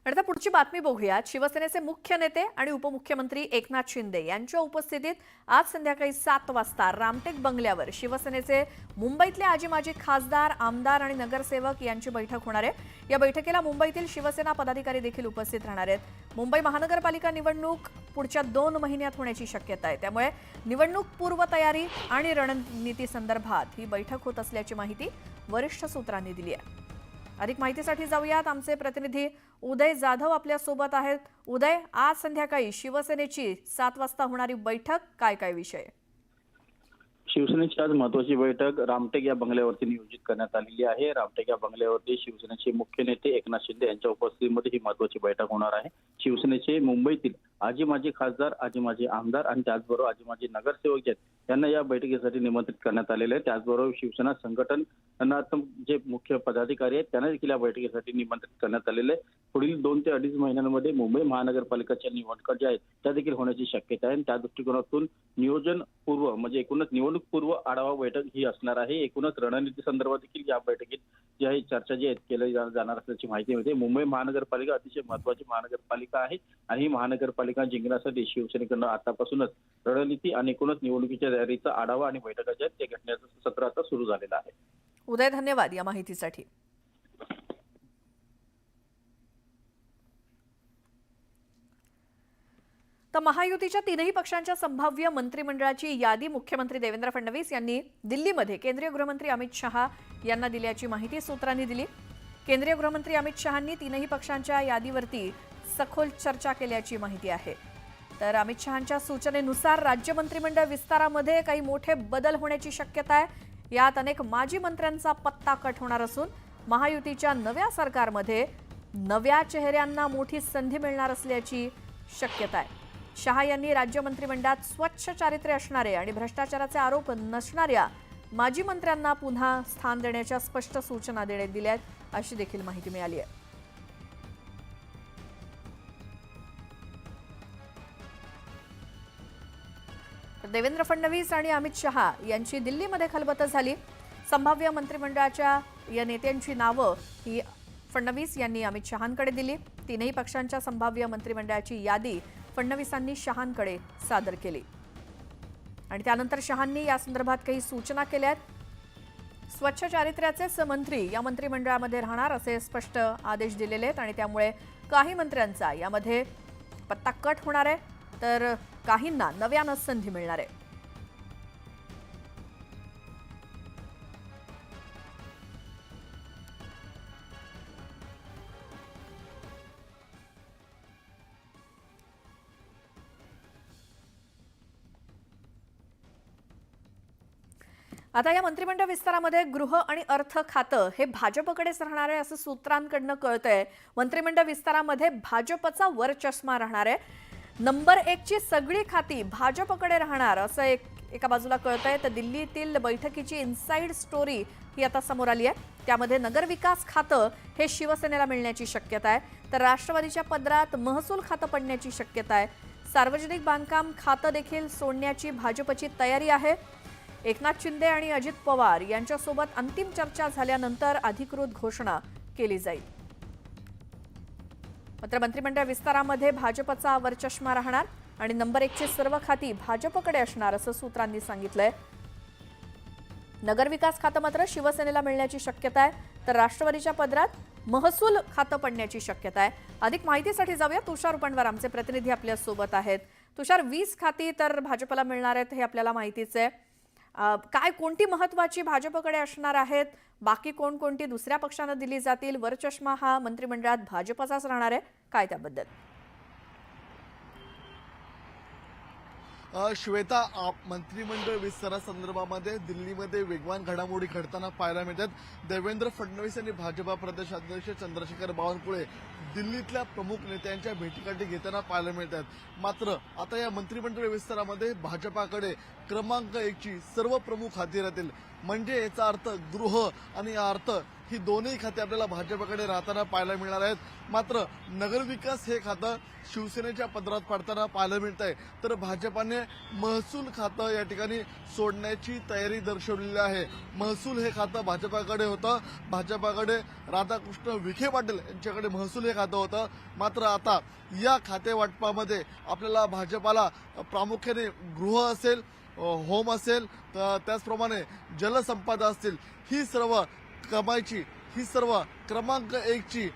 आता पुढची बातमी बघूयात। शिवसेनेचे मुख्य नेते आणि उपमुख्यमंत्री एकनाथ शिंदे यांच्या उपस्थितीत आज संध्याकाळी 7 वाजता रामटेक बंगल्यावर शिवसेनेचे मुंबईतले आजी माजी खासदार, आमदार आणि नगरसेवक यांची बैठक होणार आहे। या बैठकीला मुंबईतील शिवसेना पदाधिकारी देखील उपस्थित राहणार आहेत। मुंबई महानगरपालिका निवडणूक पुढच्या 2 महिन्यात होण्याची शक्यता आहे, त्यामुळे निवडणूक पूर्व तयारी आणि रणनीती संदर्भात ही बैठक होत असल्याची माहिती वरिष्ठ सूत्रांनी दिली आहे। अधिक माहितीसाठी जाऊयात, आमचे प्रतिनिधी उदय जाधव आपल्या सोबत आहेत। उदय, आज संध्याकाळी शिवसेनेची 7 वाजता होणारी बैठक, काय काय विषय? शिवसेनेची आज महत्वाची बैठक रामटेक या बंगल्यावरती नियोजित करण्यात आलेली आहे। रामटेक या बंगल्यावरती शिवसेनेचे मुख्य नेते एकनाथ शिंदे यांच्या उपस्थितीमध्ये ही महत्वाची बैठक होणार आहे। शिवसेनेचे मुंबईतील आजी माजी खासदार, आजी माजी आमदार आणि त्याचबरोबर आजी माजी नगरसेवक आहेत, त्यांना या बैठकीसाठी निमंत्रित करण्यात आलेले आहे। त्याचबरोबर शिवसेना संघटनात जे मुख्य पदाधिकारी आहेत त्यांना देखील या बैठकीसाठी निमंत्रित करण्यात आलेले आहे। पुढील 2 ते 2.5 महिन्यांमध्ये मुंबई महानगरपालिकेच्या निवडणुका ज्या आहेत त्या देखील होण्याची शक्यता आहे। त्या दृष्टिकोनातून नियोजन पूर्व म्हणजे एकूणच निवडणूक पूर्व आढावा बैठक ही असणार आहे। एकूणच रणनीती संदर्भात देखील या बैठकीत जी आहे चर्चा जी आहे केली जाणार असल्याची माहिती मिळते। मुंबई महानगरपालिका अतिशय महत्वाची महानगरपालिका आहे आणि ही महानगरपालिका जिंकण्यासाठी शिवसेनेकडून आतापासूनच रणनीती आणि एकूणच निवडणुकीच्या तयारीचा आढावा आणि बैठका ज्या आहेत ते घेण्याचं सत्र आता सुरू झालेलं आहे। उदय, धन्यवाद या माहितीसाठी। तर महायुतीच्या 3ही पक्षांच्या संभाव्य मंत्रिमंडळाची यादी मुख्यमंत्री देवेंद्र फडणवीस यांनी दिल्लीमध्ये केंद्रीय गृहमंत्री अमित शहा यांना दिल्याची माहिती सूत्रांनी दिली। केंद्रीय गृहमंत्री अमित शहांनी 3ही पक्षांच्या यादीवरती सखोल चर्चा केल्याची माहिती आहे। तर अमित शहांच्या सूचनेनुसार राज्य मंत्रिमंडळ विस्तारामध्ये काही मोठे बदल होण्याची शक्यता आहे। यात अनेक माजी मंत्र्यांचा पत्ता कट होणार असून महायुतीच्या नव्या सरकारमध्ये नव्या चेहऱ्यांना मोठी संधी मिळणार असल्याची शक्यता आहे। शहा यांनी राज्य मंत्रिमंडळात स्वच्छ चारित्र्य असणारे आणि भ्रष्टाचाराचे आरोप नसणाऱ्या माजी मंत्र्यांना पुन्हा स्थान देण्याच्या स्पष्ट सूचना देण्यात दिल्या आहेत, अशी देखील माहिती मिळाली आहे। देवेंद्र फडणवीस आणि अमित शहा यांची दिल्लीमध्ये खलबत झाली। संभाव्य मंत्रिमंडळाच्या या नेत्यांची नावं ही फडणवीस यांनी अमित शहांकडे दिली। 3ही पक्षांच्या संभाव्य मंत्रिमंडळाची यादी फडणवीसांनी शहांकडे सादर केली आणि त्यानंतर शहांनी या संदर्भात काही सूचना केल्या। स्वच्छ चारित्र्याचेच मंत्री या मंत्रिमंडळामध्ये राहणार असे स्पष्ट आदेश दिलेले आहेत आणि त्यामुळे काही मंत्र्यांचा यामध्ये पत्ता कट होणार आहे, तर काहींना नव्यानं संधी मिळणार आहे। आता या मंत्रिमंडळ विस्तारामध्ये गृह आणि अर्थ खातं हे भाजपकडेच राहणार आहे असं सूत्रांकडनं कळतंय। मंत्रिमंडळ विस्तारामध्ये भाजपचा वरचष्मा राहणार आहे। नंबर 1 ची सगळी खाती भाजपकडे राहणार असं एका बाजूला कळतंय। तर दिल्लीतील बैठकीची इनसाइड स्टोरी ही आता समोर आली आहे। त्यामध्ये नगरविकास खातं हे शिवसेनेला मिळण्याची शक्यता आहे, तर राष्ट्रवादीच्या पदरात महसूल खातं पडण्याची शक्यता आहे। सार्वजनिक बांधकाम खातं देखील सोडण्याची भाजपची तयारी आहे। एकनाथ शिंदे आणि अजित पवार यांच्यासोबत अंतिम चर्चा झाल्यानंतर अधिकृत घोषणा केली जाईल। मात्र मंत्रिमंडळ विस्तारामध्ये भाजपचा वरचष्मा राहणार आणि नंबर 1 ची सर्व खाती भाजपकडे असणार असं सूत्रांनी सांगितलंय। नगरविकास खातं मात्र शिवसेनेला मिळण्याची शक्यता आहे, तर राष्ट्रवादीच्या पदरात महसूल खातं पडण्याची शक्यता आहे। अधिक माहितीसाठी जाऊया, तुषार उपणवर आमचे प्रतिनिधी आपल्या सोबत आहेत। तुषार, 20 खाती तर भाजपला मिळणार आहेत हे आपल्याला माहितीच आहे। काय कोणती महत्त्वाची भाजपकडे असणार आहेत, बाकी कोणकोणती दुसऱ्या पक्षांना दिली जातील? वरचष्मा हा मंत्रिमंडळात भाजपचाच राहणार आहे, काय त्याबद्दल? श्वेता, मंत्रिमंडळ विस्तारासंदर्भामध्ये दिल्लीमध्ये वेगवान घडामोडी घडताना पाहायला मिळतात। देवेंद्र फडणवीस यांनी भाजपा प्रदेशाध्यक्ष चंद्रशेखर बावनकुळे दिल्लीतल्या प्रमुख नेत्यांच्या भेटीगाठी घेताना पाहायला मिळतात। मात्र आता या मंत्रिमंडळ विस्तारामध्ये भाजपाकडे क्रमांक 1 ची सर्व प्रमुख खाती राहतील, म्हणजे याचा अर्थ गृह आणि अर्थ ही दोन्ही खाती आपल्याला भाजपकडे राहताना पाहायला मिळणार आहेत. मात्र नगरविकास हे खातं शिवसेनेच्या पदरात पडताना पाहायला मिळत आहे. तर भाजपाने महसूल खातं या ठिकाणी सोडण्याची तयारी दर्शवलेली आहे. महसूल हे खातं भाजपाकडे होतं. भाजपाकडे राधाकृष्ण विखे पाटील यांच्याकडे महसूल हे खातं होतं. मात्र आता या खाते वाटपामध्ये आपल्याला भाजपाला प्रामुख्याने गृह असेल, होम असेल, त्याचप्रमाणे जलसंपदा असतील, ही सर्व कमाईची, ही सर्व क्रमांक 1ची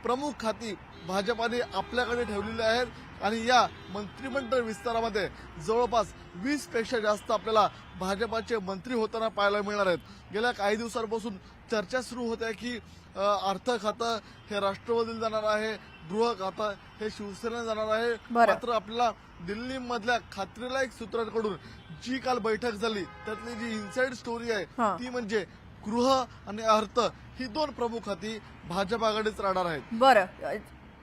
प्रमुख खाती भाजपाने आपल्याकडे ठेवलेली आहेत आणि या मंत्रिमंडळ विस्तारामध्ये जवळपास 20 पेक्षा जास्त आपल्याला भाजपाचे मंत्री होताना पाहायला मिळणार आहेत. गेल्या काही दिवसांपासून चर्चा सुरू होत्या की अर्थ खातं हे राष्ट्रवादीला जाणार आहे, गृह खातं हे शिवसेनेला जाणार आहे. बरं. मात्र आपल्याला दिल्लीमधल्या खात्रीलायक सूत्रांकडून जी काल बैठक झाली त्यातली जी इनसाइड स्टोरी आहे हां. ती म्हणजे गृह आणि अर्थ ही दोन प्रमुख खाती भाजपाकडेच राहणार आहेत. बरं,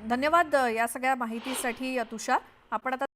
धन्यवाद या सगळ्या माहितीसाठी तुषार. आपण आता